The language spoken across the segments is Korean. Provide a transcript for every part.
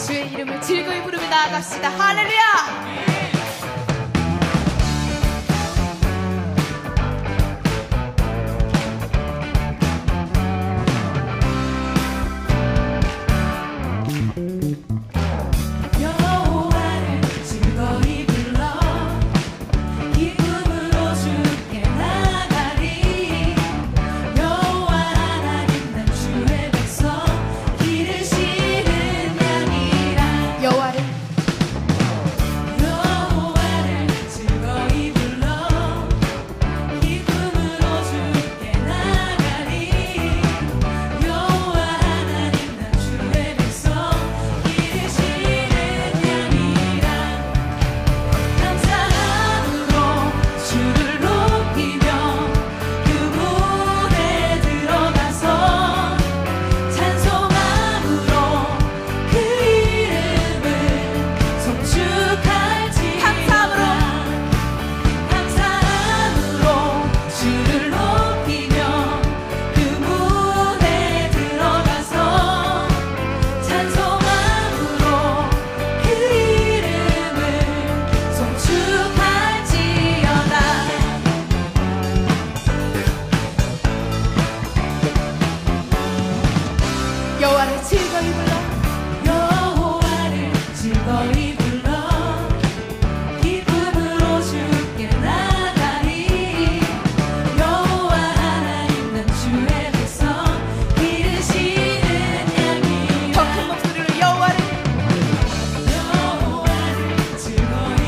주의 이름을 즐거이 부르며 나아갑시다. 할렐루야. 여호와를 즐거이 불러 여호와를 즐거이 불러 기쁨으로 주께 나가리 여호와 하나님 난 주의 백성 기르시는 양이라 더 큰 목소리로 여호와를 즐거이 불러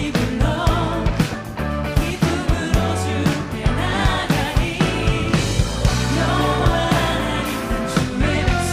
기쁨으로 주께 나가리 여호와 하나님 난 주의 백성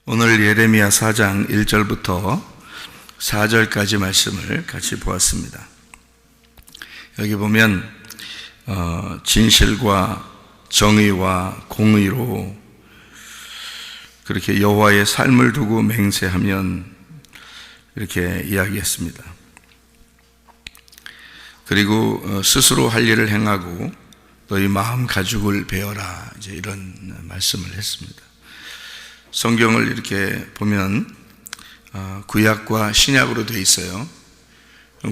오늘 예레미야 4장 1절부터 4절까지 말씀을 같이 보았습니다. 여기 보면 진실과 정의와 공의로 그렇게 여호와의 삶을 두고 맹세하면 이렇게 이야기했습니다. 그리고 스스로 할 일을 행하고 너희 마음 가죽을 베어라, 이제 이런 말씀을 했습니다. 성경을 이렇게 보면 구약과 신약으로 되어 있어요.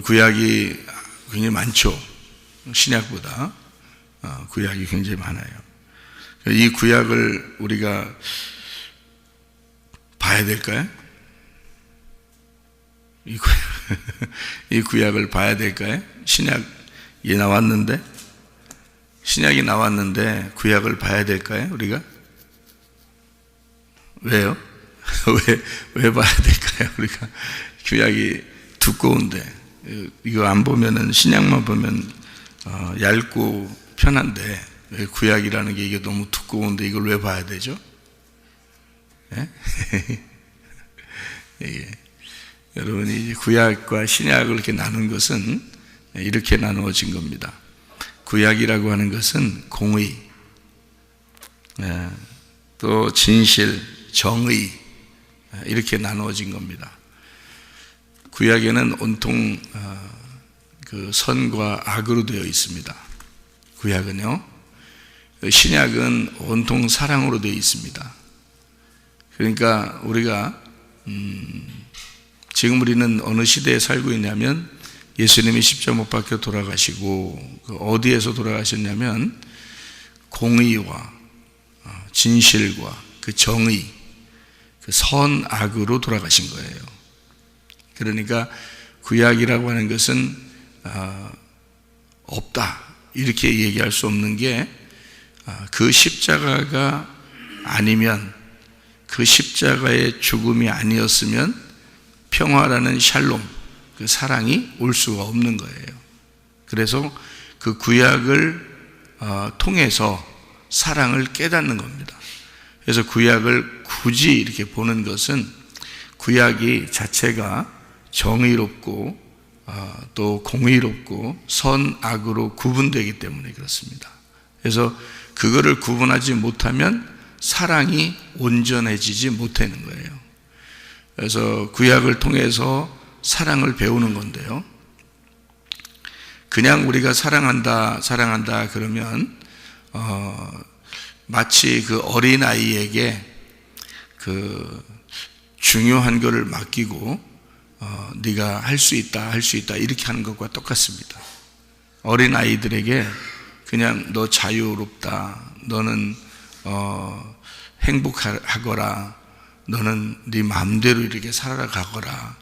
구약이 굉장히 많죠. 신약보다 구약이 굉장히 많아요. 이 구약을 우리가 봐야 될까요? 이 구약을 봐야 될까요? 신약이 나왔는데 구약을 봐야 될까요? 우리가? 왜요? 왜 봐야 될까요? 우리가 구약이 두꺼운데 이거 안 보면은 신약만 보면 얇고 편한데 왜 구약이라는 게 이게 너무 두꺼운데 이걸 왜 봐야 되죠? 예? 예. 여러분이 이제 구약과 신약을 이렇게 나눈 것은 이렇게 나누어진 겁니다. 구약이라고 하는 것은 공의, 또 진실, 정의 이렇게 나누어진 겁니다. 구약에는 온통 그 선과 악으로 되어 있습니다. 구약은요. 신약은 온통 사랑으로 되어 있습니다. 그러니까 우리가 지금 우리는 어느 시대에 살고 있냐면 예수님이 십자가 못 박혀 돌아가시고 어디에서 돌아가셨냐면 공의와 진실과 그 정의, 그 선악으로 돌아가신 거예요. 그러니까 구약이라고 하는 것은 없다 이렇게 얘기할 수 없는 게 그 십자가가 아니면, 그 십자가의 죽음이 아니었으면 평화라는 샬롬, 그 사랑이 올 수가 없는 거예요. 그래서 그 구약을 통해서 사랑을 깨닫는 겁니다. 그래서 구약을 굳이 이렇게 보는 것은 구약이 자체가 정의롭고 또 공의롭고 선악으로 구분되기 때문에 그렇습니다. 그래서 그거를 구분하지 못하면 사랑이 온전해지지 못하는 거예요. 그래서 구약을 통해서 사랑을 배우는 건데요. 그냥 우리가 사랑한다 그러면 마치 그 어린아이에게 그 중요한 거를 맡기고 네가 할 수 있다 이렇게 하는 것과 똑같습니다. 어린아이들에게 그냥 너 자유롭다, 너는 행복하거라, 너는 네 마음대로 이렇게 살아가거라,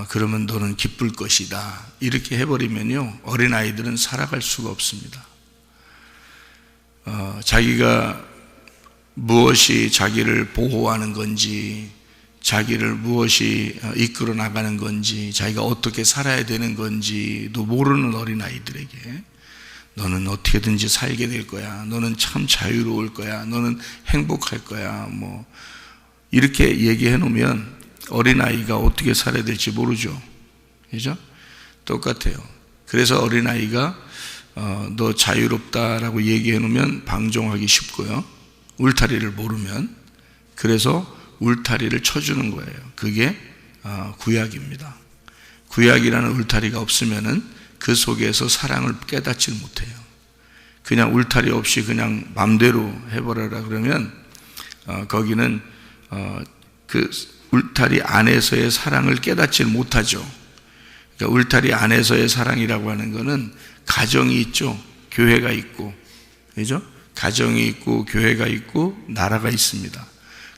그러면 너는 기쁠 것이다 이렇게 해버리면요 어린아이들은 살아갈 수가 없습니다. 자기가 무엇이 자기를 보호하는 건지, 자기를 무엇이 이끌어 나가는 건지, 자기가 어떻게 살아야 되는 건지도 모르는 어린아이들에게 너는 어떻게든지 살게 될 거야, 너는 참 자유로울 거야, 너는 행복할 거야, 뭐 이렇게 얘기해 놓으면 어린아이가 어떻게 살아야 될지 모르죠. 그죠? 똑같아요. 그래서 어린아이가 너 자유롭다라고 얘기해 놓으면 방종하기 쉽고요. 울타리를 모르면, 그래서 울타리를 쳐주는 거예요. 그게 구약입니다. 구약이라는 울타리가 없으면은 그 속에서 사랑을 깨닫지 못해요. 그냥 울타리 없이 그냥 맘대로 해버려라 그러면 거기는 그 울타리 안에서의 사랑을 깨닫지 못하죠. 그러니까 울타리 안에서의 사랑이라고 하는 것은 가정이 있죠. 교회가 있고, 그죠? 가정이 있고 교회가 있고 나라가 있습니다.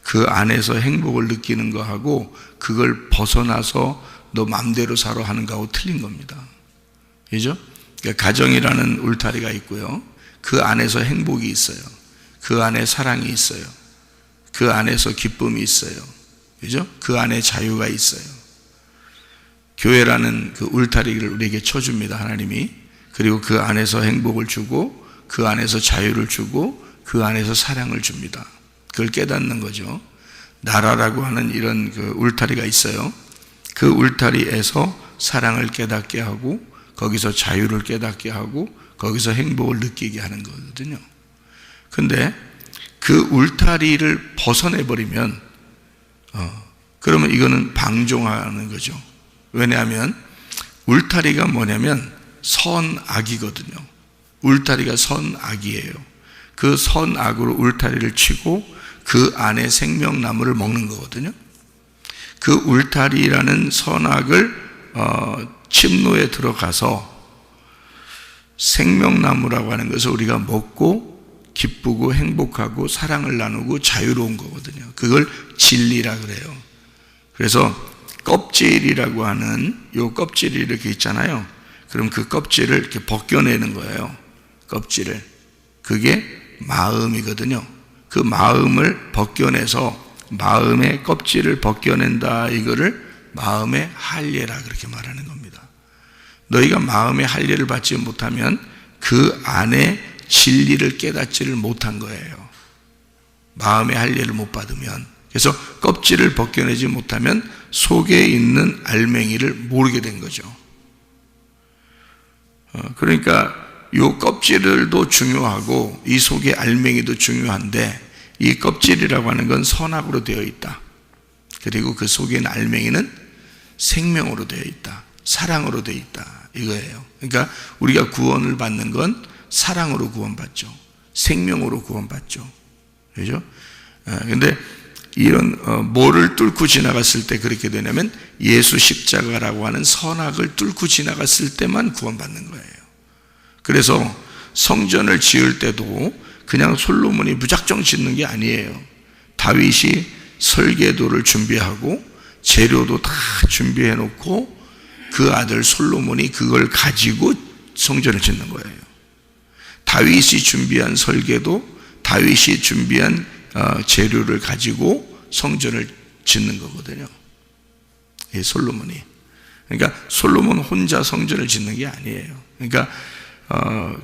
그 안에서 행복을 느끼는 거하고 그걸 벗어나서 너 맘대로 살아 하는 거하고 틀린 겁니다. 그죠? 그러니까 가정이라는 울타리가 있고요. 그 안에서 행복이 있어요. 그 안에 사랑이 있어요. 그 안에서 기쁨이 있어요. 그죠? 그 안에 자유가 있어요. 교회라는 그 울타리를 우리에게 쳐줍니다, 하나님이. 그리고 그 안에서 행복을 주고, 그 안에서 자유를 주고, 그 안에서 사랑을 줍니다. 그걸 깨닫는 거죠. 나라라고 하는 이런 그 울타리가 있어요. 그 울타리에서 사랑을 깨닫게 하고, 거기서 자유를 깨닫게 하고, 거기서 행복을 느끼게 하는 거거든요. 근데 그 울타리를 벗어내버리면 그러면 이거는 방종하는 거죠. 왜냐하면 울타리가 뭐냐면 선악이거든요. 울타리가 선악이에요. 그 선악으로 울타리를 치고 그 안에 생명나무를 먹는 거거든요. 그 울타리라는 선악을 침노에 들어가서 생명나무라고 하는 것을 우리가 먹고 기쁘고 행복하고 사랑을 나누고 자유로운 거거든요. 그걸 진리라 그래요. 그래서 껍질이라고 하는 요 껍질이 이렇게 있잖아요. 그럼 그 껍질을 이렇게 벗겨내는 거예요. 껍질을. 그게 마음이거든요. 그 마음을 벗겨내서 마음의 껍질을 벗겨낸다. 이거를 마음의 할례라 그렇게 말하는 겁니다. 너희가 마음의 할례를 받지 못하면 그 안에 진리를 깨닫지를 못한 거예요. 마음의 할례를 못 받으면. 그래서 껍질을 벗겨내지 못하면 속에 있는 알맹이를 모르게 된 거죠. 그러니까 이 껍질도 중요하고 이 속의 알맹이도 중요한데, 이 껍질이라고 하는 건 선악으로 되어 있다. 그리고 그 속에 있는 알맹이는 생명으로 되어 있다. 사랑으로 되어 있다. 이거예요. 그러니까 우리가 구원을 받는 건 사랑으로 구원받죠. 생명으로 구원받죠. 그죠? 근데 이런 뭐를 뚫고 지나갔을 때 그렇게 되냐면 예수 십자가라고 하는 선악을 뚫고 지나갔을 때만 구원받는 거예요. 그래서 성전을 지을 때도 그냥 솔로몬이 무작정 짓는 게 아니에요. 다윗이 설계도를 준비하고 재료도 다 준비해 놓고 그 아들 솔로몬이 그걸 가지고 성전을 짓는 거예요. 다윗이 준비한 설계도, 다윗이 준비한 재료를 가지고 성전을 짓는 거거든요. 이 솔로몬이. 그러니까 솔로몬 혼자 성전을 짓는 게 아니에요. 그러니까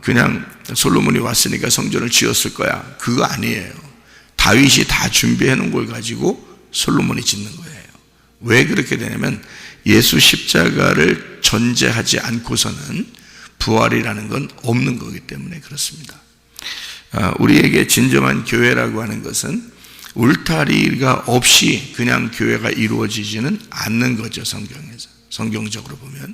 그냥 솔로몬이 왔으니까 성전을 지었을 거야. 그거 아니에요. 다윗이 다 준비해 놓은 걸 가지고 솔로몬이 짓는 거예요. 왜 그렇게 되냐면 예수 십자가를 전제하지 않고서는 부활이라는 건 없는 거기 때문에 그렇습니다. 우리에게 진정한 교회라고 하는 것은 울타리가 없이 그냥 교회가 이루어지지는 않는 거죠. 성경적으로 보면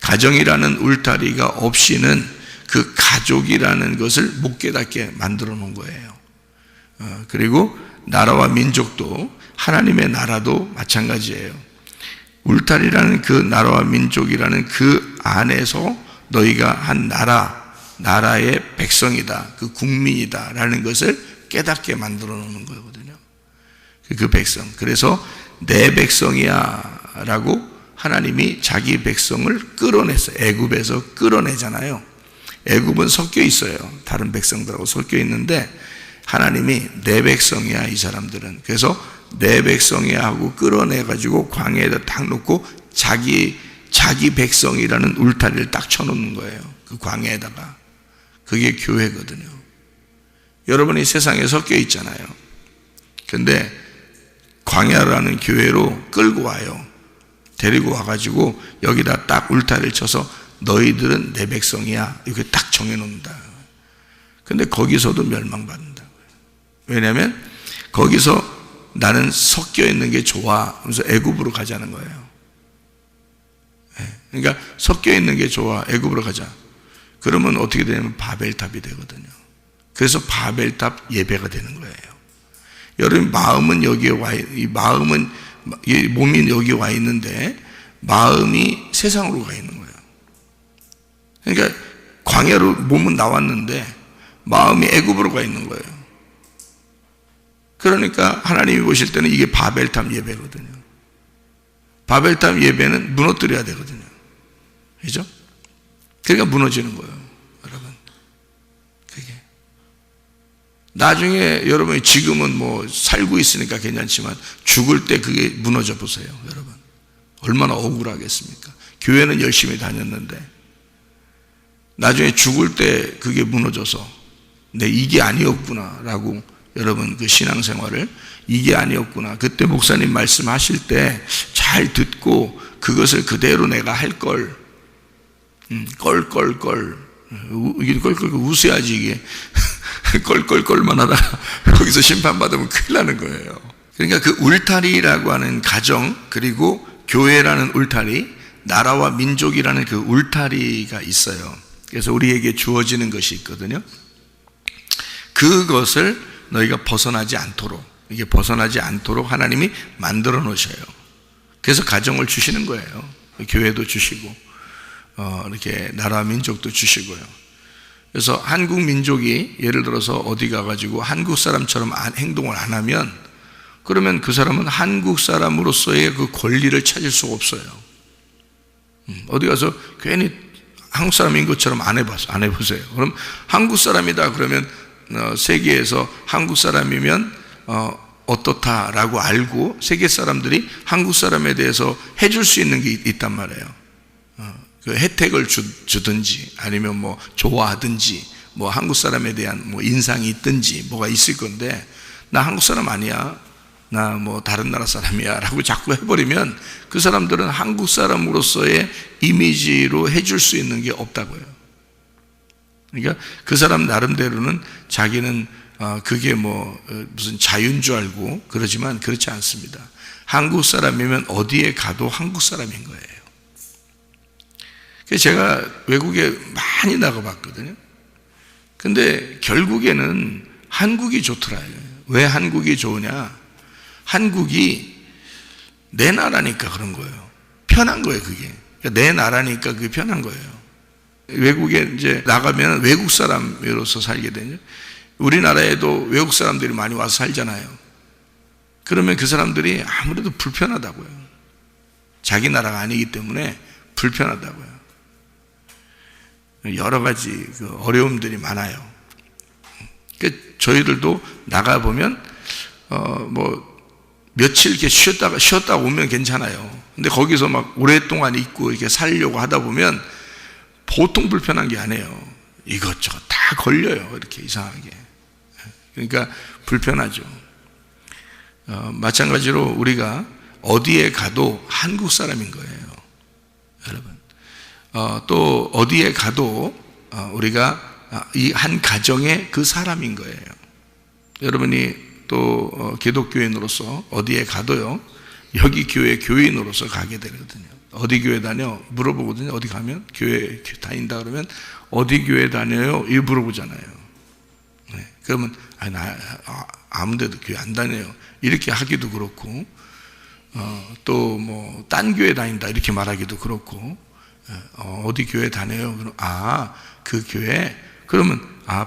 가정이라는 울타리가 없이는 그 가족이라는 것을 못 깨닫게 만들어 놓은 거예요. 그리고 나라와 민족도, 하나님의 나라도 마찬가지예요. 울타리라는 그 나라와 민족이라는 그 안에서 너희가 한 나라의 백성이다, 그 국민이다 라는 것을 깨닫게 만들어 놓는 거거든요. 그 백성. 그래서 내 백성이야 라고 하나님이 자기 백성을 끌어냈어요. 애굽에서 끌어내잖아요. 애굽은 섞여 있어요. 다른 백성들하고 섞여 있는데 하나님이 내 백성이야 이 사람들은. 그래서 내 백성이야 하고 끌어내가지고 광야에다 딱 놓고 자기 백성이라는 울타리를 딱 쳐놓는 거예요. 그 광야에다가. 그게 교회거든요. 여러분이 세상에 섞여 있잖아요. 근데 광야라는 교회로 끌고 와요. 데리고 와가지고 여기다 딱 울타리를 쳐서 너희들은 내 백성이야 이렇게 딱 정해놓는다. 근데 거기서도 멸망받는다고요. 왜냐하면 거기서 나는 섞여 있는 게 좋아 그래서 애굽으로 가자는 거예요. 그러니까 섞여 있는 게 좋아, 애굽으로 가자. 그러면 어떻게 되냐면 바벨탑이 되거든요. 그래서 바벨탑 예배가 되는 거예요. 여러분 마음은 여기에 마음은 몸이 여기 와 있는데 마음이 세상으로 가 있는 거예요. 그러니까 광야로 몸은 나왔는데 마음이 애굽으로 가 있는 거예요. 그러니까 하나님이 보실 때는 이게 바벨탑 예배거든요. 바벨탑 예배는 무너뜨려야 되거든요. 그죠? 그러니까 무너지는 거예요, 여러분. 그게. 나중에 여러분이 지금은 뭐 살고 있으니까 괜찮지만 죽을 때 그게 무너져 보세요, 여러분. 얼마나 억울하겠습니까? 교회는 열심히 다녔는데 나중에 죽을 때 그게 무너져서 내 이게 아니었구나라고 여러분 그 신앙생활을 이게 아니었구나. 그때 목사님 말씀하실 때 잘 듣고 그것을 그대로 내가 할 걸. 이게 껄껄 웃어야지 이게. 껄껄껄만 하다가 거기서 심판받으면 큰일 나는 거예요. 그러니까 그 울타리라고 하는 가정, 그리고 교회라는 울타리, 나라와 민족이라는 그 울타리가 있어요. 그래서 우리에게 주어지는 것이 있거든요. 그것을 너희가 벗어나지 않도록, 이게 벗어나지 않도록 하나님이 만들어 놓으셔요. 그래서 가정을 주시는 거예요. 교회도 주시고 이렇게 나라와 민족도 주시고요. 그래서 한국 민족이 예를 들어서 어디 가가지고 한국 사람처럼 행동을 안 하면, 그러면 그 사람은 한국 사람으로서의 그 권리를 찾을 수가 없어요. 어디 가서 괜히 한국 사람인 것처럼 안 해보세요. 그럼 한국 사람이다 그러면 세계에서 한국 사람이면 어떻다라고 알고 세계 사람들이 한국 사람에 대해서 해줄 수 있는 게 있단 말이에요. 그 혜택을 주든지 아니면 뭐 좋아하든지 뭐 한국 사람에 대한 뭐 인상이 있든지 뭐가 있을 건데, 나 한국 사람 아니야, 나 뭐 다른 나라 사람이야 라고 자꾸 해버리면 그 사람들은 한국 사람으로서의 이미지로 해줄 수 있는 게 없다고요. 그러니까 그 사람 나름대로는 자기는 그게 뭐 무슨 자유인 줄 알고 그러지만 그렇지 않습니다. 한국 사람이면 어디에 가도 한국 사람인 거예요. 제가 외국에 많이 나가봤거든요. 근데 결국에는 한국이 좋더라고요. 왜 한국이 좋으냐? 한국이 내 나라니까 그런 거예요. 편한 거예요, 그게. 그러니까 내 나라니까 그게 편한 거예요. 외국에 이제 나가면 외국 사람으로서 살게 되죠. 우리나라에도 외국 사람들이 많이 와서 살잖아요. 그러면 그 사람들이 아무래도 불편하다고요. 자기 나라가 아니기 때문에 불편하다고요. 여러 가지 그 어려움들이 많아요. 저희들도 나가 보면 뭐 며칠 이렇게 쉬었다 오면 괜찮아요. 근데 거기서 막 오랫동안 있고 이렇게 살려고 하다 보면 보통 불편한 게 아니에요. 이것저것 다 걸려요. 이렇게 이상하게. 그러니까 불편하죠. 마찬가지로 우리가 어디에 가도 한국 사람인 거예요, 여러분. 또 어디에 가도 우리가 이 한 가정의 그 사람인 거예요. 여러분이 또 기독교인으로서 어디에 가도요, 여기 교회 교인으로서 가게 되거든요. 어디 교회 다녀? 물어보거든요. 어디 가면? 교회 다닌다 그러면 어디 교회 다녀요? 이거 물어보잖아요. 네. 그러면 나 아무 데도 교회 안 다녀요, 이렇게 하기도 그렇고, 또 뭐 딴 교회 다닌다 이렇게 말하기도 그렇고, 어디 교회 다녀요? 그럼 그 교회? 그러면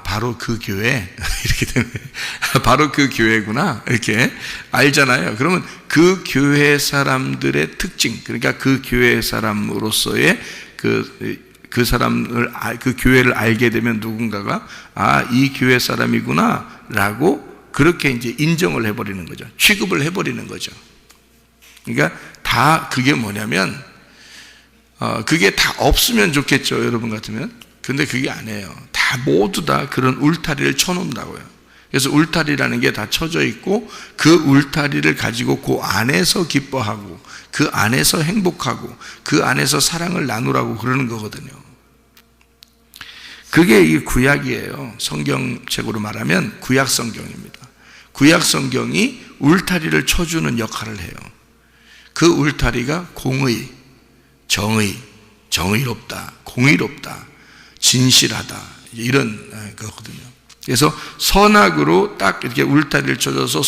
바로 그 교회 이렇게 되는 바로 그 교회구나 이렇게 알잖아요. 그러면 그 교회 사람들의 특징, 그러니까 그 교회 사람으로서의 그 사람을 그 교회를 알게 되면 누군가가 이 교회 사람이구나라고 그렇게 이제 인정을 해버리는 거죠. 취급을 해버리는 거죠. 그러니까 다 그게 뭐냐면 그게 다 없으면 좋겠죠, 여러분 같으면. 근데 그게 아니에요. 다 모두 다 그런 울타리를 쳐놓는다고요. 그래서 울타리라는 게 다 쳐져 있고 그 울타리를 가지고 그 안에서 기뻐하고 그 안에서 행복하고 그 안에서 사랑을 나누라고 그러는 거거든요. 그게 이 구약이에요. 성경책으로 말하면 구약 성경입니다. 구약 성경이 울타리를 쳐주는 역할을 해요. 그 울타리가 공의, 정의, 정의롭다, 공의롭다, 진실하다, 이런 거거든요. 그래서 선악으로 딱 이렇게 울타리를 쳐줘서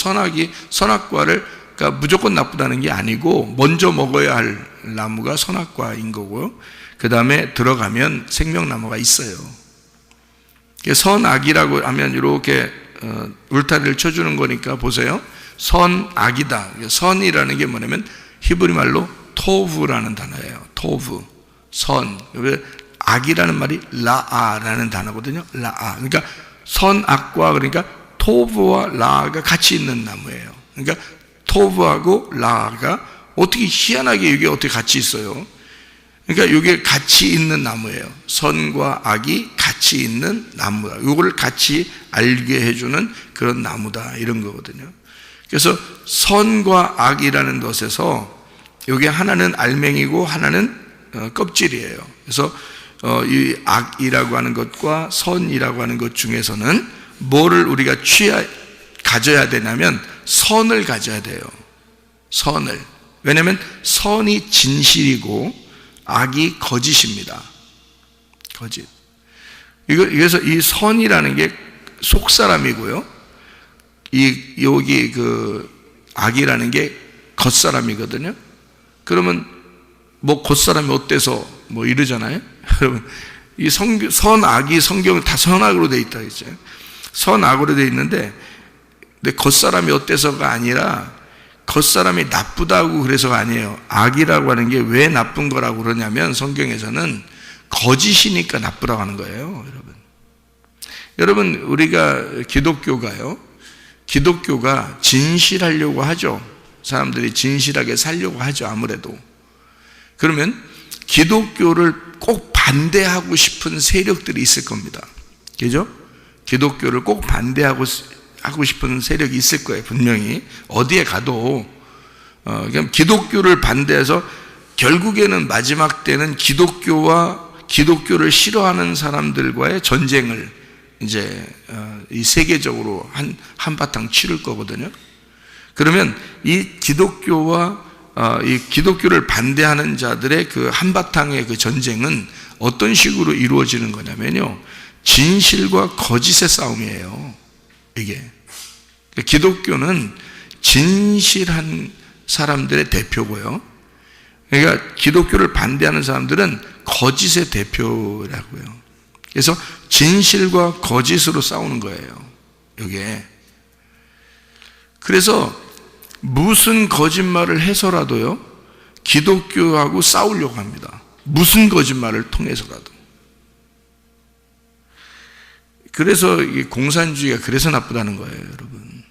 선악과를, 그러니까 무조건 나쁘다는 게 아니고 먼저 먹어야 할 나무가 선악과인 거고요. 그 다음에 들어가면 생명나무가 있어요. 선악이라고 하면 이렇게 울타리를 쳐주는 거니까 보세요. 선악이다. 선이라는 게 뭐냐면 히브리 말로 토브라는 단어예요. 토브, 선. 악이라는 말이 라아라는 단어거든요. 라아. 그러니까 선악과, 그러니까 토브와 라아가 같이 있는 나무예요. 그러니까 토브하고 라아가 어떻게 희한하게 이게 어떻게 같이 있어요? 그러니까 이게 같이 있는 나무예요. 선과 악이 같이 있는 나무다. 이거를 같이 알게 해주는 그런 나무다, 이런 거거든요. 그래서 선과 악이라는 것에서 이게 하나는 알맹이고 하나는 껍질이에요. 그래서 이 악이라고 하는 것과 선이라고 하는 것 중에서는 뭐를 우리가 가져야 되냐면 선을 가져야 돼요. 선을. 왜냐하면 선이 진실이고 악이 거짓입니다. 거짓. 그래서 이 선이라는 게 속사람이고요. 여기 그 악이라는 게 겉사람이거든요. 그러면 뭐 겉사람이 어때서 뭐 이러잖아요. 여러분, 이 선악이 성경은 다 선악으로 돼 있다 했죠. 선악으로 돼 있는데, 근데 겉사람이 어때서가 아니라 겉사람이 나쁘다고 그래서가 아니에요. 악이라고 하는 게 왜 나쁜 거라고 그러냐면 성경에서는 거짓이니까 나쁘다고 하는 거예요, 여러분. 여러분, 우리가 기독교가 진실하려고 하죠. 사람들이 진실하게 살려고 하죠, 아무래도. 그러면 기독교를 꼭 반대하고 싶은 세력들이 있을 겁니다. 그죠? 기독교를 꼭 반대하고 싶은 세력이 있을 거예요, 분명히. 어디에 가도. 그냥 기독교를 반대해서 결국에는 마지막 때는 기독교를 싫어하는 사람들과의 전쟁을 이제 이 세계적으로 한바탕 치를 거거든요. 그러면 이 기독교를 반대하는 자들의 그 한바탕의 그 전쟁은 어떤 식으로 이루어지는 거냐면요, 진실과 거짓의 싸움이에요. 이게 기독교는 진실한 사람들의 대표고요, 그러니까 기독교를 반대하는 사람들은 거짓의 대표라고요. 그래서 진실과 거짓으로 싸우는 거예요, 이게. 그래서 무슨 거짓말을 해서라도요, 기독교하고 싸우려고 합니다. 무슨 거짓말을 통해서라도. 그래서 공산주의가 그래서 나쁘다는 거예요, 여러분.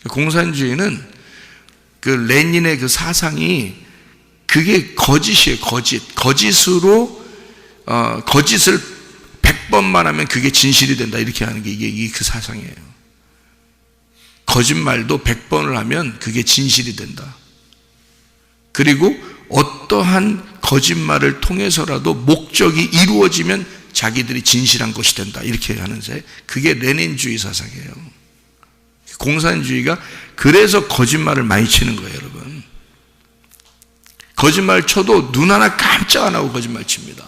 공산주의는 그 레닌의 그 사상이 그게 거짓이에요, 거짓으로 거짓을 100번만 하면 그게 진실이 된다, 이렇게 하는 게 이게 그 사상이에요. 거짓말도 100번을 하면 그게 진실이 된다. 그리고 어떠한 거짓말을 통해서라도 목적이 이루어지면 자기들이 진실한 것이 된다, 이렇게 하는 새, 그게 레닌주의 사상이에요. 공산주의가 그래서 거짓말을 많이 치는 거예요, 여러분. 거짓말 쳐도 눈 하나 깜짝 안 하고 거짓말 칩니다.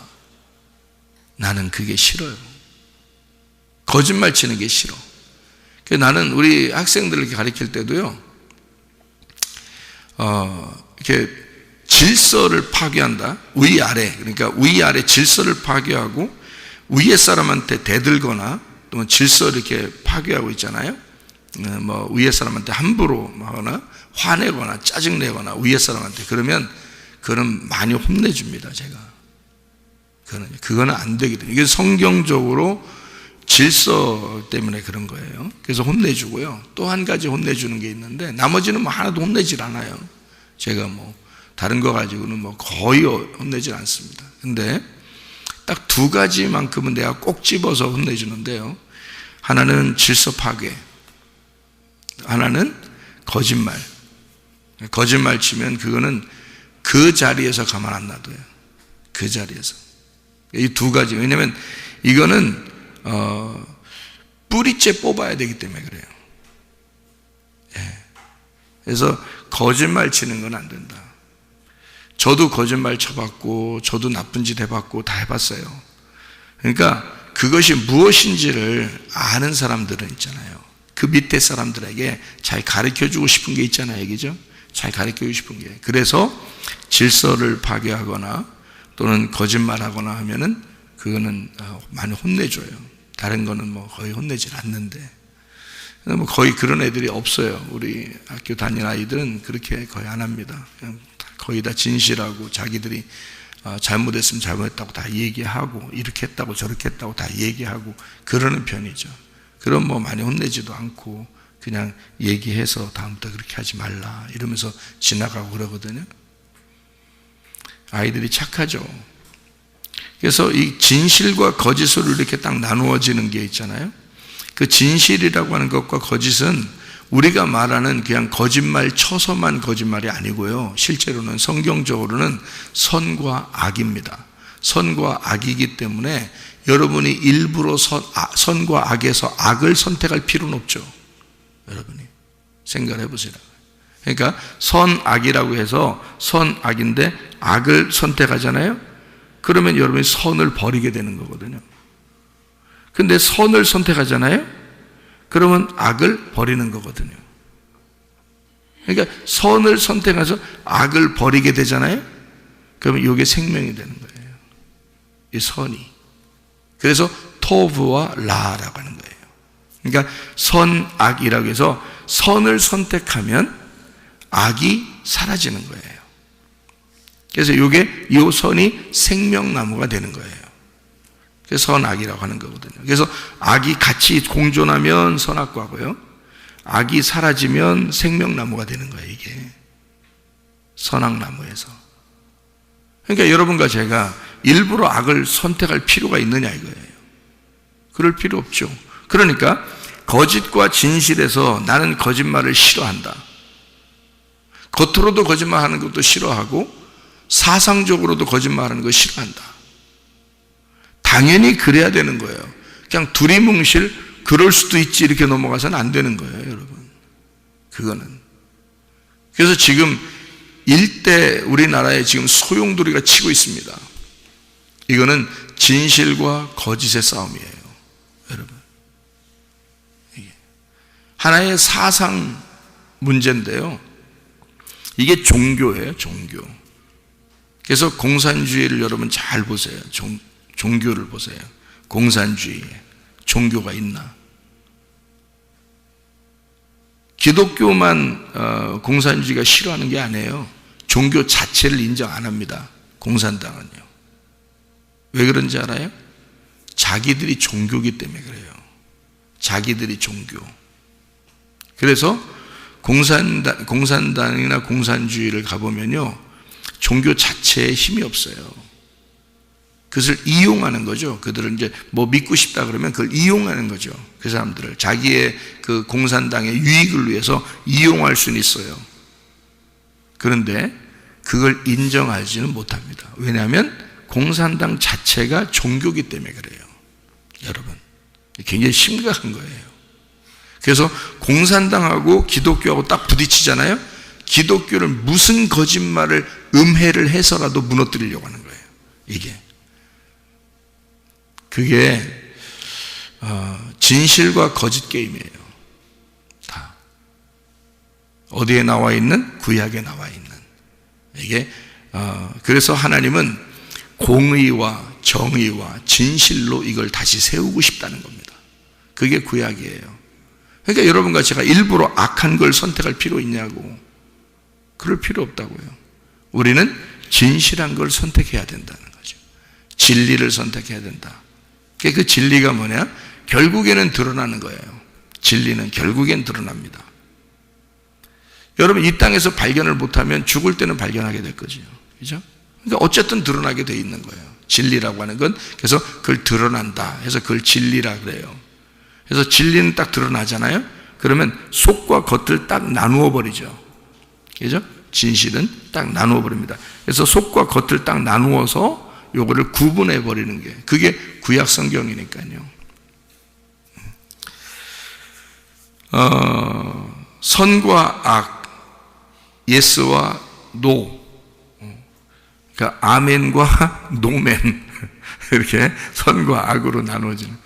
나는 그게 싫어요. 거짓말 치는 게 싫어. 나는 우리 학생들을 가르칠 때도요, 이렇게 질서를 파괴한다. 위아래, 그러니까 위아래 질서를 파괴하고 위에 사람한테 대들거나 또 질서를 이렇게 파괴하고 있잖아요. 뭐 위에 사람한테 함부로 하거나 화내거나 짜증내거나 위에 사람한테, 그러면 많이 혼내줍니다, 제가. 그거는 안 되거든요. 이게 성경적으로 질서 때문에 그런 거예요. 그래서 혼내주고요. 또 한 가지 혼내주는 게 있는데, 나머지는 뭐 하나도 혼내질 않아요. 제가 뭐 다른 거 가지고는 뭐 거의 혼내질 않습니다. 근데 딱 두 가지만큼은 내가 꼭 집어서 혼내주는데요, 하나는 질서 파괴, 하나는 거짓말. 거짓말 치면 그거는 그 자리에서 가만 안 놔둬요. 그 자리에서. 이 두 가지. 왜냐면 이거는 뿌리째 뽑아야 되기 때문에 그래요. 예. 그래서 거짓말 치는 건 안 된다. 저도 거짓말 쳐봤고, 저도 나쁜 짓 해봤고, 다 해봤어요. 그러니까 그것이 무엇인지를 아는 사람들은 있잖아요. 그 밑에 사람들에게 잘 가르쳐주고 싶은 게 있잖아요, 그죠? 잘 가르쳐주고 싶은 게. 그래서 질서를 파괴하거나 또는 거짓말하거나 하면은 그거는 많이 혼내줘요. 다른 거는 뭐 거의 혼내질 않는데, 뭐 거의 그런 애들이 없어요. 우리 학교 다니는 아이들은 그렇게 거의 안 합니다. 그냥 거의 다 진실하고 자기들이 잘못했으면 잘못했다고 다 얘기하고, 이렇게 했다고 저렇게 했다고 다 얘기하고 그러는 편이죠. 그럼 뭐 많이 혼내지도 않고 그냥 얘기해서 다음부터 그렇게 하지 말라 이러면서 지나가고 그러거든요. 아이들이 착하죠. 그래서 이 진실과 거짓으로 이렇게 딱 나누어지는 게 있잖아요. 그 진실이라고 하는 것과 거짓은 우리가 말하는 그냥 거짓말 쳐서만 거짓말이 아니고요, 실제로는 성경적으로는 선과 악입니다. 선과 악이기 때문에 여러분이 일부러 선과 악에서 악을 선택할 필요는 없죠. 여러분이 생각을 해보시라. 그러니까 선악이라고 해서 선악인데 악을 선택하잖아요. 그러면 여러분이 선을 버리게 되는 거거든요. 근데 선을 선택하잖아요. 그러면 악을 버리는 거거든요. 그러니까 선을 선택해서 악을 버리게 되잖아요. 그러면 이게 생명이 되는 거예요. 이 선이. 그래서 토브와 라라고 하는 거예요. 그러니까 선악이라고 해서 선을 선택하면 악이 사라지는 거예요. 그래서 이게 이 선이 생명나무가 되는 거예요. 그래서 선악이라고 하는 거거든요. 그래서 악이 같이 공존하면 선악과고요, 악이 사라지면 생명나무가 되는 거예요. 이게 선악나무에서. 그러니까 여러분과 제가 일부러 악을 선택할 필요가 있느냐 이거예요. 그럴 필요 없죠. 그러니까 거짓과 진실에서 나는 거짓말을 싫어한다. 겉으로도 거짓말하는 것도 싫어하고 사상적으로도 거짓말하는 거 싫어한다. 당연히 그래야 되는 거예요. 그냥 두리뭉실 그럴 수도 있지 이렇게 넘어가서는 안 되는 거예요, 여러분. 그거는. 그래서 지금 일대 우리나라에 지금 소용돌이가 치고 있습니다. 이거는 진실과 거짓의 싸움이에요, 여러분. 이게 하나의 사상 문제인데요, 이게 종교예요, 종교. 그래서 공산주의를 여러분 잘 보세요. 종교를 보세요. 공산주의에 종교가 있나? 기독교만 공산주의가 싫어하는 게 아니에요. 종교 자체를 인정 안 합니다, 공산당은요. 왜 그런지 알아요? 자기들이 종교기 때문에 그래요. 자기들이 종교. 그래서 공산당이나 공산주의를 가보면요, 종교 자체에 힘이 없어요. 그것을 이용하는 거죠. 그들은 이제 뭐 믿고 싶다 그러면 그걸 이용하는 거죠. 그 사람들을 자기의 그 공산당의 유익을 위해서 이용할 수는 있어요. 그런데 그걸 인정하지는 못합니다. 왜냐하면 공산당 자체가 종교기 때문에 그래요, 여러분. 굉장히 심각한 거예요. 그래서 공산당하고 기독교하고 딱 부딪히잖아요. 기독교를 무슨 거짓말을 음해를 해서라도 무너뜨리려고 하는 거예요, 이게. 그게 진실과 거짓 게임이에요. 다 어디에 나와 있는? 구약에 나와 있는. 이게 그래서 하나님은 공의와 정의와 진실로 이걸 다시 세우고 싶다는 겁니다. 그게 구약이에요. 그러니까 여러분과 제가 일부러 악한 걸 선택할 필요 있냐고. 그럴 필요 없다고요. 우리는 진실한 걸 선택해야 된다는 거죠. 진리를 선택해야 된다. 그 진리가 뭐냐? 결국에는 드러나는 거예요. 진리는 결국엔 드러납니다. 여러분, 이 땅에서 발견을 못하면 죽을 때는 발견하게 될 거죠. 그죠? 그러니까 어쨌든 드러나게 돼 있는 거예요, 진리라고 하는 건. 그래서 그걸 드러난다 해서 그걸 진리라 그래요. 그래서 진리는 딱 드러나잖아요. 그러면 속과 겉을 딱 나누어 버리죠. 그죠? 진실은 딱 나누어 버립니다. 그래서 속과 겉을 딱 나누어서 요거를 구분해 버리는 게, 그게 구약 성경이니까요. 선과 악, 예스와 노, 그러니까 아멘과 노멘, 이렇게 선과 악으로 나누어지는,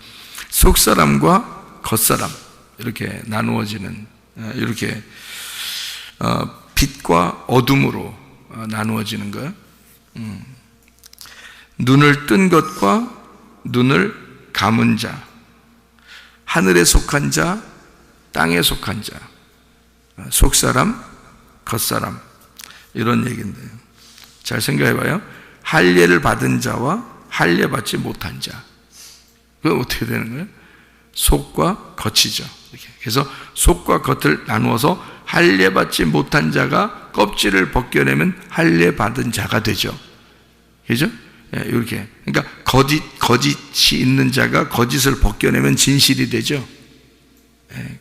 속사람과 겉사람 이렇게 나누어지는, 이렇게 빛과 어둠으로 나누어지는 거예요. 눈을 뜬 것과 눈을 감은 자, 하늘에 속한 자, 땅에 속한 자, 속사람, 겉사람, 이런 얘기인데요. 잘 생각해 봐요. 할례를 받은 자와 할례 받지 못한 자, 그거 어떻게 되는 거예요? 속과 겉이죠. 이렇게. 그래서 속과 겉을 나누어서 할례 받지 못한 자가 껍질을 벗겨내면 할례 받은 자가 되죠. 그죠? 이렇게. 그러니까 거짓이 있는 자가 거짓을 벗겨내면 진실이 되죠.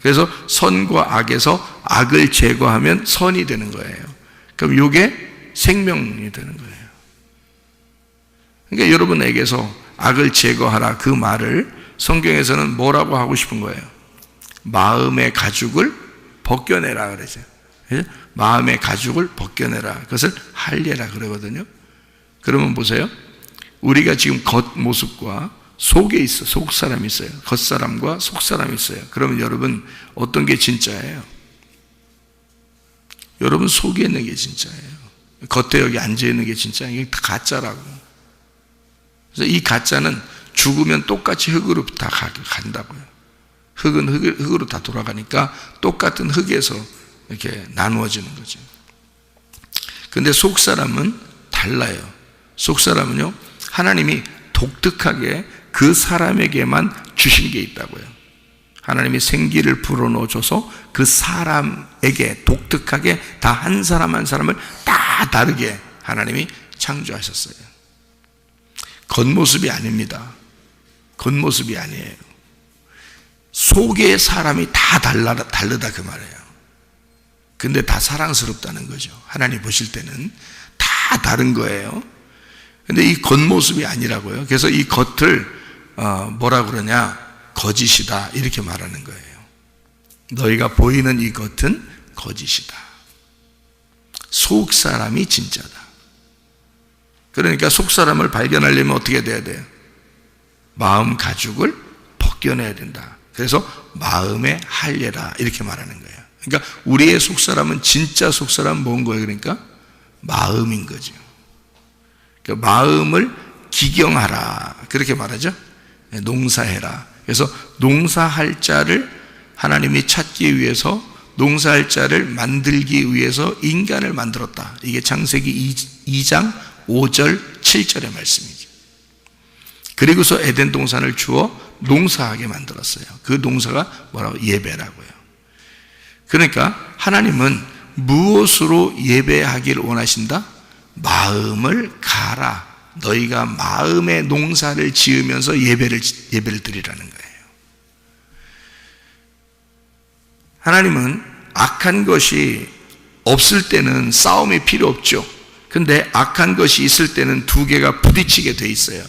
그래서 선과 악에서 악을 제거하면 선이 되는 거예요. 그럼 이게 생명이 되는 거예요. 그러니까 여러분에게서 악을 제거하라, 그 말을 성경에서는 뭐라고 하고 싶은 거예요? 마음의 가죽을 벗겨내라 그러죠. 마음의 가죽을 벗겨내라. 그것을 할례라 그러거든요. 그러면 보세요. 우리가 지금 겉모습과 속에 있어, 속사람이 있어요. 겉사람과 속사람이 있어요. 그러면 여러분, 어떤 게 진짜예요? 여러분 속에 있는 게 진짜예요. 겉에 여기 앉아있는 게 진짜, 이게 다 가짜라고. 그래서 이 가짜는 죽으면 똑같이 흙으로 다 간다고요. 흙은 흙으로 다 돌아가니까 똑같은 흙에서 이렇게 나누어지는 거죠. 근데 속 사람은 달라요. 속 사람은요, 하나님이 독특하게 그 사람에게만 주신 게 있다고요. 하나님이 생기를 불어넣어줘서 그 사람에게 독특하게 다 한 사람 한 사람을 다 다르게 하나님이 창조하셨어요. 겉모습이 아닙니다. 겉모습이 아니에요. 속의 사람이 다 다르다 그 말이에요. 근데 다 사랑스럽다는 거죠. 하나님 보실 때는 다 다른 거예요. 근데 이 겉모습이 아니라고요. 그래서 이 겉을 뭐라 그러냐, 거짓이다 이렇게 말하는 거예요. 너희가 보이는 이 겉은 거짓이다. 속 사람이 진짜다. 그러니까 속 사람을 발견하려면 어떻게 돼야 돼요? 마음 가죽을 벗겨내야 된다. 그래서 마음의 할례라 이렇게 말하는 거예요. 그러니까 우리의 속 사람은, 진짜 속 사람은 뭔 거예요? 그러니까 마음인 거죠. 그러니까 마음을 기경하라 그렇게 말하죠. 농사해라. 그래서 농사할 자를 하나님이 찾기 위해서, 농사할 자를 만들기 위해서 인간을 만들었다. 이게 창세기 2장 5절 7절의 말씀이죠. 그리고서 에덴 동산을 주어 농사하게 만들었어요. 그 농사가 뭐라고? 예배라고요. 그러니까 하나님은 무엇으로 예배하기를 원하신다? 마음을 가라. 너희가 마음의 농사를 지으면서 예배를 드리라는 거예요. 하나님은 악한 것이 없을 때는 싸움이 필요 없죠. 근데 악한 것이 있을 때는 두 개가 부딪히게 돼 있어요.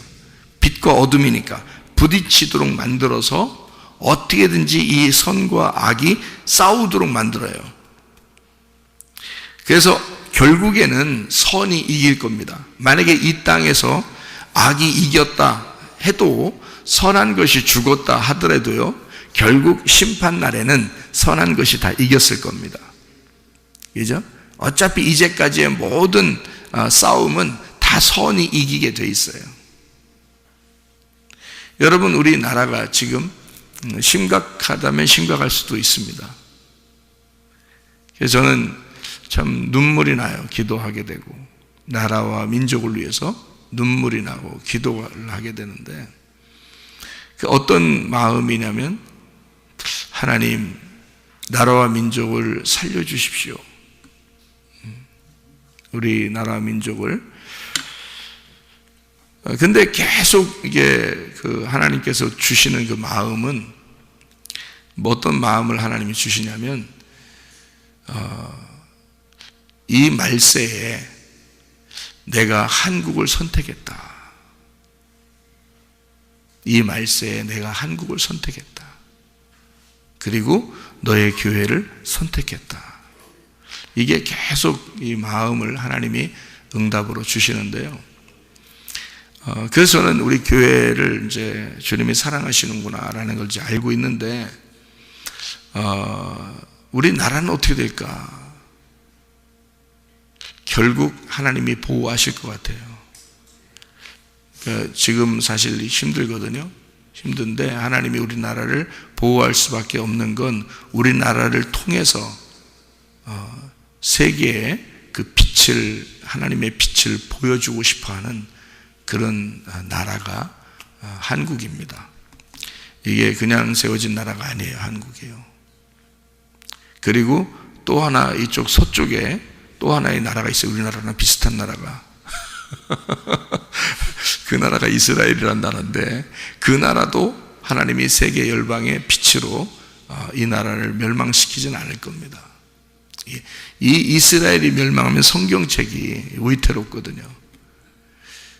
빛과 어둠이니까 부딪히도록 만들어서 어떻게든지 이 선과 악이 싸우도록 만들어요. 그래서 결국에는 선이 이길 겁니다. 만약에 이 땅에서 악이 이겼다 해도, 선한 것이 죽었다 하더라도요, 결국 심판 날에는 선한 것이 다 이겼을 겁니다. 그죠? 어차피 이제까지의 모든 싸움은 다 선이 이기게 돼 있어요. 여러분, 우리나라가 지금 심각하다면 심각할 수도 있습니다. 그래서 저는 참 눈물이 나요. 기도하게 되고 나라와 민족을 위해서 눈물이 나고 기도를 하게 되는데, 어떤 마음이냐면, 하나님 나라와 민족을 살려주십시오. 우리 나라와 민족을. 근데 계속 이게 그 하나님께서 주시는 그 마음은 뭐 어떤 마음을 하나님이 주시냐면, 이 말세에 내가 한국을 선택했다. 이 말세에 내가 한국을 선택했다. 그리고 너의 교회를 선택했다. 이게 계속 이 마음을 하나님이 응답으로 주시는데요. 그래서 저는 우리 교회를 이제 주님이 사랑하시는구나라는 걸 이제 알고 있는데, 우리 나라는 어떻게 될까? 결국 하나님이 보호하실 것 같아요. 지금 사실 힘들거든요. 힘든데 하나님이 우리나라를 보호할 수밖에 없는 건, 우리나라를 통해서 세계에 그 빛을, 하나님의 빛을 보여주고 싶어하는 그런 나라가 한국입니다. 이게 그냥 세워진 나라가 아니에요. 한국이에요. 그리고 또 하나, 이쪽 서쪽에 또 하나의 나라가 있어요. 우리나라랑 비슷한 나라가. 그 나라가 이스라엘이라는 나라인데, 그 나라도 하나님이 세계 열방의 빛으로 이 나라를 멸망시키지는 않을 겁니다. 이 이스라엘이 멸망하면 성경책이 위태롭거든요.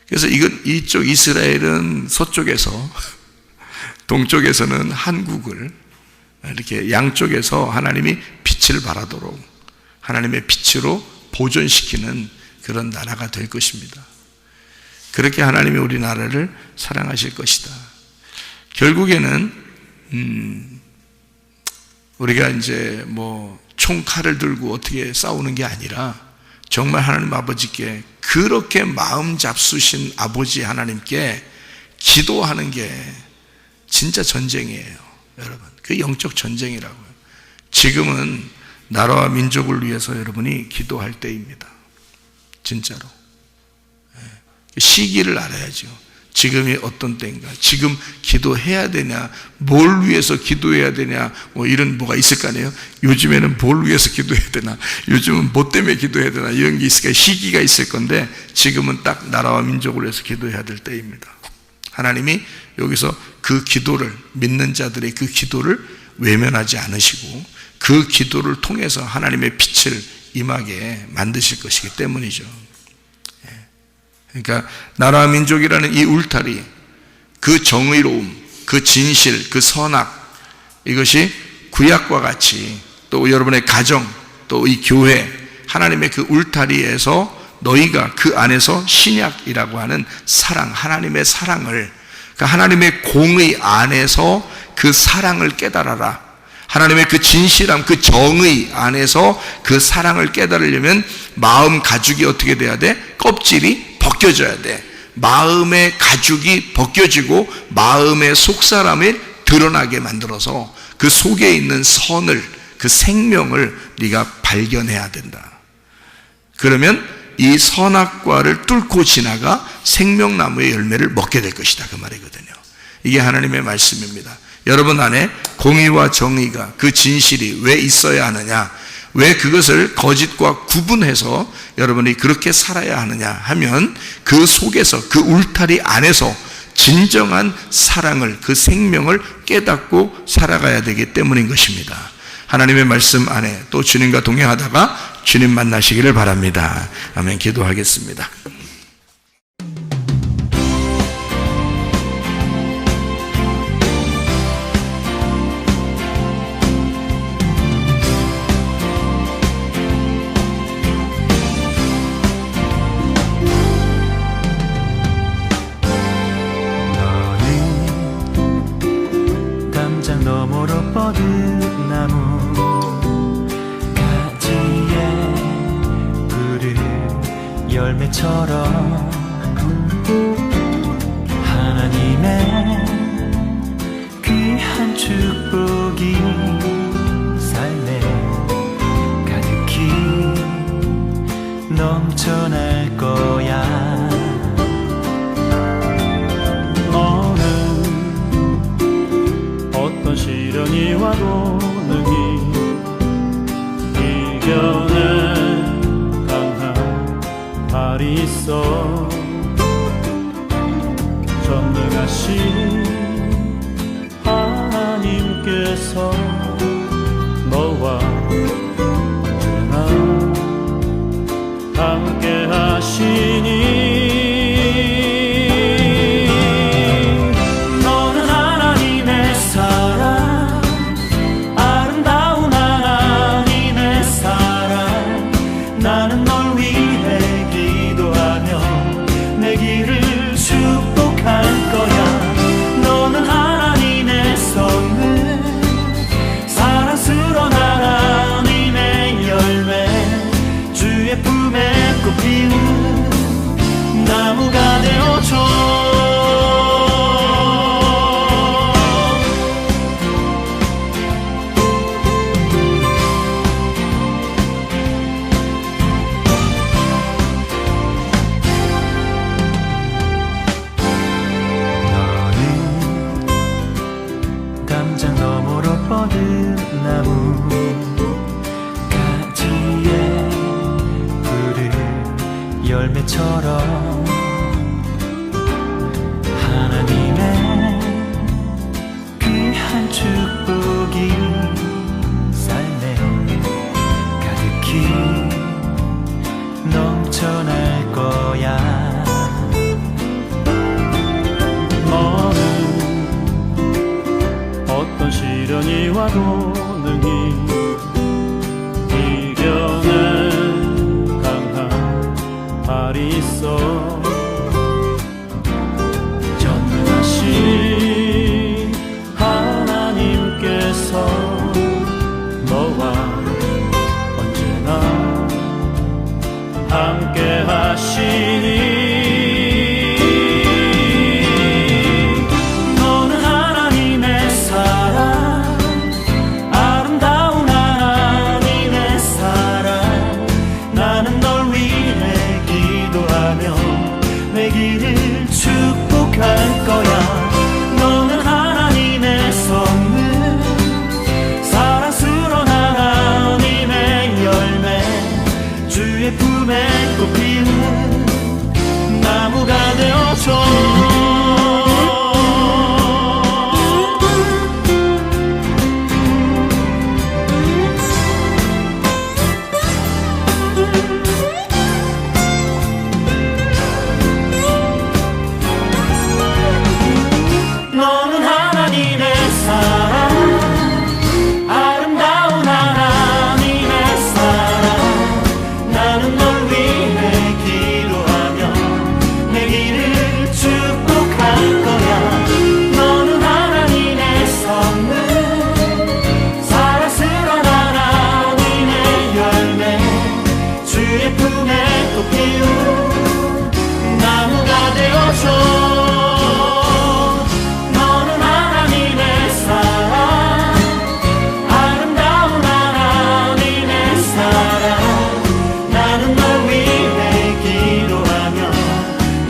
그래서 이쪽 이스라엘은 서쪽에서, 동쪽에서는 한국을 이렇게 양쪽에서 하나님이 빛을 발하도록 하나님의 빛으로 보존시키는 그런 나라가 될 것입니다. 그렇게 하나님이 우리나라를 사랑하실 것이다. 결국에는 우리가 이제 뭐 총칼을 들고 어떻게 싸우는 게 아니라, 정말 하나님 아버지께, 그렇게 마음 잡수신 아버지 하나님께 기도하는 게 진짜 전쟁이에요, 여러분. 그 영적 전쟁이라고요. 지금은 나라와 민족을 위해서 여러분이 기도할 때입니다. 진짜로. 시기를 알아야죠. 지금이 어떤 때인가? 지금 기도해야 되냐? 뭘 위해서 기도해야 되냐? 뭐 이런 뭐가 있을 거 아니에요? 요즘에는 뭘 위해서 기도해야 되나? 요즘은 뭐 때문에 기도해야 되나? 이런 게 있을까? 시기가 있을 건데 지금은 딱 나라와 민족을 위해서 기도해야 될 때입니다. 하나님이 여기서 그 기도를, 믿는 자들의 그 기도를 외면하지 않으시고 그 기도를 통해서 하나님의 빛을 임하게 만드실 것이기 때문이죠. 그러니까 나라와 민족이라는 이 울타리, 그 정의로움, 그 진실, 그 선악, 이것이 구약과 같이 또 여러분의 가정, 또 이 교회, 하나님의 그 울타리에서 너희가 그 안에서 신약이라고 하는 사랑, 하나님의 사랑을, 그러니까 하나님의 공의 안에서 그 사랑을 깨달아라. 하나님의 그 진실함, 그 정의 안에서 그 사랑을 깨달으려면 마음 가죽이 어떻게 돼야 돼? 껍질이 벗겨져야 돼. 마음의 가죽이 벗겨지고 마음의 속사람을 드러나게 만들어서 그 속에 있는 선을, 그 생명을 네가 발견해야 된다. 그러면 이 선악과를 뚫고 지나가 생명나무의 열매를 먹게 될 것이다, 그 말이거든요. 이게 하나님의 말씀입니다. 여러분 안에 공의와 정의가, 그 진실이 왜 있어야 하느냐, 왜 그것을 거짓과 구분해서 여러분이 그렇게 살아야 하느냐 하면 그 속에서, 그 울타리 안에서 진정한 사랑을, 그 생명을 깨닫고 살아가야 되기 때문인 것입니다. 하나님의 말씀 안에 또 주님과 동행하다가 주님 만나시기를 바랍니다. 아멘. 기도하겠습니다. 열매처럼 하나님의 귀한 축복이 삶에 가득히 넘쳐날 거야. 너는 어떤 시련이 와도 능히 이겨내 발이 있어. 전능하신 하나님께서 너와 언제나 함께 하시니 너는 하나님의 사랑, 아름다운 하나님의 사랑. 나는 널 위해 내 길을 축복할 거야. 너는 하나님의 선물, 사랑스러운 하나님의 열매, 주의 품에 꽃피는 나무가 되어줘. 뻗은 나무 가지에 푸른 열매처럼 하나님의 귀한 축복이 삶에 가득히 넘쳐날 거야. 어떤 시련이 와도 능히 이겨낸 강한 발이 있어. 전능하신 하나님께서 너와 언제나 함께 하시니 길을 축복할 거야. 너는 하나님의 선물, 사랑스러운 하나님의 열매, 주의 품에 꽃 피우는 나무가 되어줘. 너는 하나님의 사랑, 아름다운 하나님의 사랑. 나는 널 위해 기도하며 내 길을 축복할 거야. 너는 하나님의 선물, 사랑스러운 하나님의 열매, 주의 품에 꽃 피운 나무가 되어줘.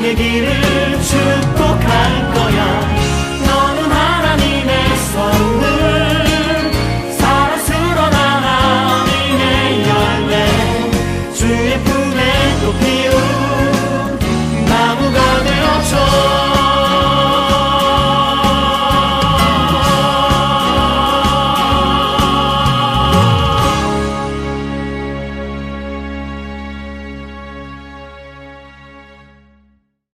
내 길을 축복할 거야.